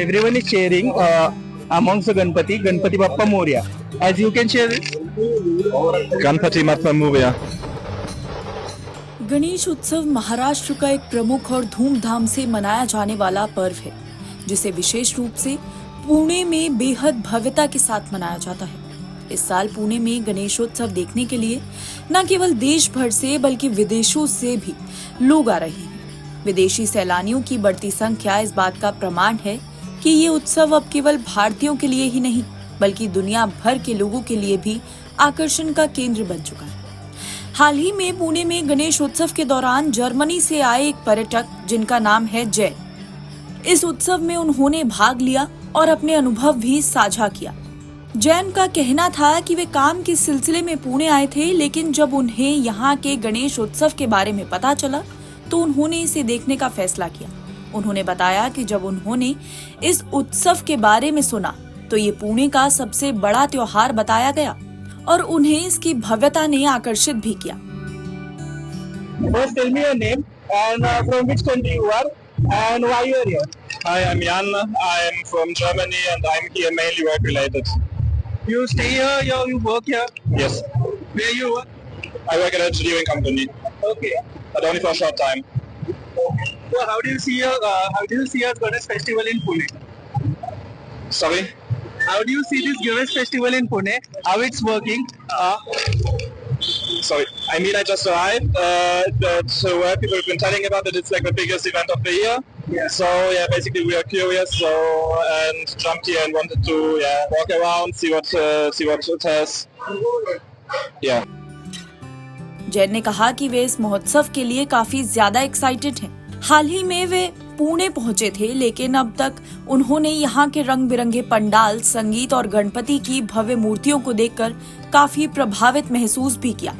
Everyone is cheering amongst the Ganpati Bappa Moria. As you can share this. Ganpati Bappa Moria. Ganesh उत्सव महाराष्ट्र का एक प्रमुख और धूमधाम से मनाया जाने वाला पर्व है, जिसे विशेष रूप से पुणे में बेहद भव्यता के साथ मनाया जाता है। इस साल पुणे में गणेशोत्सव देखने के लिए न केवल देश भर से बल्कि विदेशों से भी लोग आ रहे हैं। विदेशी सैलानियों की बढ़ती संख्या इस बात का प्रमाण है कि ये उत्सव अब केवल भारतीयों के लिए ही नहीं बल्कि दुनिया भर के लोगों के लिए भी आकर्षण का केंद्र बन चुका है। हाल ही में पुणे में गणेशोत्सव के दौरान जर्मनी से आए एक पर्यटक जिनका नाम है जैन, इस उत्सव में उन्होंने भाग लिया और अपने अनुभव भी साझा किया। जैन का कहना था कि वे काम के सिलसिले में पुणे आए थे, लेकिन जब उन्हें यहाँ के गणेश उत्सव के बारे में पता चला तो उन्होंने इसे देखने का फैसला किया। उन्होंने बताया कि जब उन्होंने इस उत्सव के बारे में सुना तो ये पुणे का सबसे बड़ा त्योहार बताया गया और उन्हें इसकी भव्यता ने आकर्षित भी किया। First, tell me your name and from which country you are and why you are here. Hi, I'm Jan. I'm from Germany and I'm here mainly work related. You stay here or you work here? Yes, Where you work? I work at a engineering company, Okay. but only for a short time. So how do you see your Ganesh festival in Pune? Sorry? How do you see this Ganesh festival in Pune? How it's working? Sorry. I mean, I just arrived. People have been telling about it. It's like the biggest event of the year. Yeah. So yeah, basically we are curious. And jumped here and wanted to walk around, see what it has. Yeah. Jain ने कहा कि वे इस महोत्सव के लिए काफी ज्यादा excited हैं। हाल ही में वे पुणे पहुंचे थे, लेकिन अब तक उन्होंने यहाँ के रंग बिरंगे पंडाल, संगीत और गणपति की भव्य मूर्तियों को देखकर काफी प्रभावित महसूस भी किया।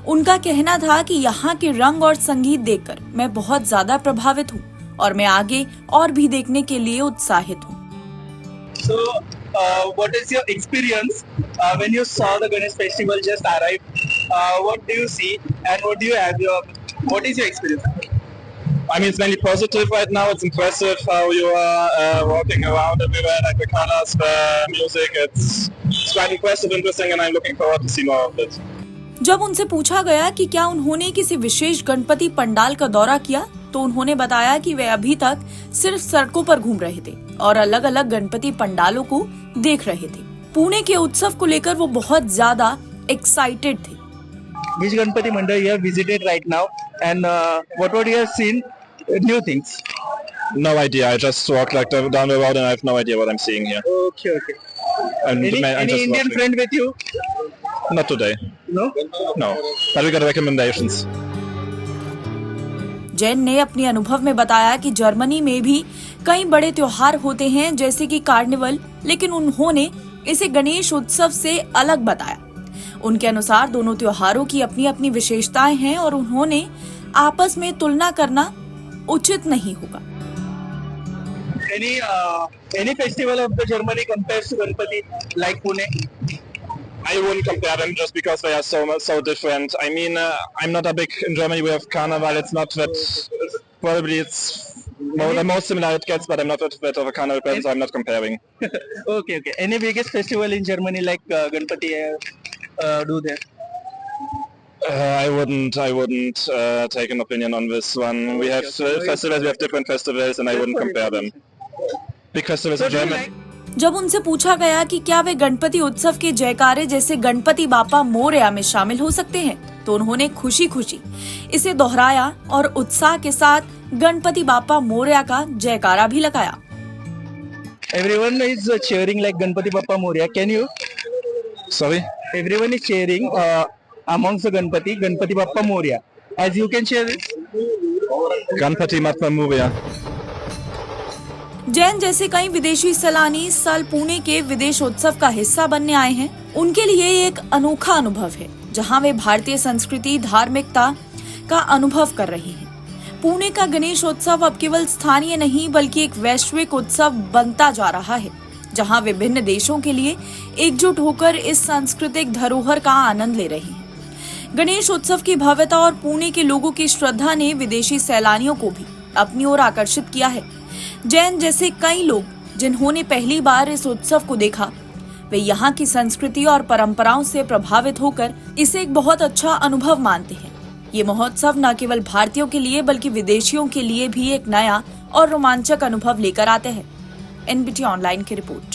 उनका कहना था कि यहाँ के रंग और संगीत देखकर मैं बहुत ज्यादा प्रभावित हूँ और मैं आगे और भी देखने के लिए उत्साहित हूँ। So, what is your experience when you saw the Ganesh festival just arrived? What do you see and what is your experience? I mean, it's mainly positive right now. It's impressive how you are walking around everywhere, like the colors, the music. It's quite impressive, interesting, and I'm looking forward to see more of it. जब उनसे पूछा गया कि क्या उन्होंने किसी विशेष गणपति पंडाल का दौरा किया, तो उन्होंने बताया कि वे अभी तक सिर्फ सड़कों पर घूम रहे थे और अलग अलग गणपति पंडालों को देख रहे थे। पुणे के उत्सव को लेकर वो बहुत ज्यादा एक्साइटेड थे। Which Ganpati Mandal you have visited right now and what you have seen new things? No idea. I just walked like down the road and I have no idea what I'm seeing here. Okay. And Any just Indian watching. friend with you? Not today. No? No. But we got recommendations. Jain ने अपने अनुभव में बताया कि Germany में भी कई बड़े त्योहार होते हैं जैसे कि कार्निवल, लेकिन उन्होंने इसे गणेश उत्सव से अलग बताया। उनके अनुसार दोनों त्योहारों की अपनी अपनी विशेषताएं हैं और उन्होंने आपस में तुलना करना उचित नहीं होगा। Any festival of the Germany compares to Ganpati like Pune? I wouldn't compare them just because they are so different. I mean, I'm not a big in Germany. We have Carnival. It's not that. Probably it's the most similar it gets, but I'm not that bit of a carnival person, so I'm not comparing. Okay. Any biggest festival in Germany like Ganpati do there? I wouldn't take an opinion on this one. We have festivals. We have different festivals, and I wouldn't compare them. Big festivals in Germany. जब उनसे पूछा गया कि क्या वे गणपति उत्सव के जयकारे जैसे गणपति बापा मोरया में शामिल हो सकते हैं, तो उन्होंने खुशी इसे दोहराया और उत्साह के साथ गणपति बापा मोरया का जयकारा भी लगाया। Everyone is cheering like Ganpati Bappa Moria. Can you? Sorry? Everyone is cheering amongst the Ganpati Bappa Moria. As you can share this. Ganpati Bappa Moria. Jain जैसे कई विदेशी सैलानी इस साल पुणे के विदेशोत्सव का हिस्सा बनने आए हैं। उनके लिए एक अनोखा अनुभव है, जहां वे भारतीय संस्कृति, धार्मिकता का अनुभव कर रहे हैं। पुणे का गणेशोत्सव अब केवल स्थानीय नहीं बल्कि एक वैश्विक उत्सव बनता जा रहा है, जहां विभिन्न देशों के लिए एकजुट होकर इस सांस्कृतिक धरोहर का आनंद ले रहे हैं। गणेश उत्सव की भव्यता और पुणे के लोगों की श्रद्धा ने विदेशी सैलानियों को भी अपनी ओर आकर्षित किया है। जैन जैसे कई लोग जिन्होंने पहली बार इस उत्सव को देखा वे यहाँ की संस्कृति और परंपराओं से प्रभावित होकर इसे एक बहुत अच्छा अनुभव मानते हैं। ये महोत्सव न केवल भारतीयों के लिए बल्कि विदेशियों के लिए भी एक नया और रोमांचक अनुभव लेकर आते हैं। एनबीटी ऑनलाइन की रिपोर्ट।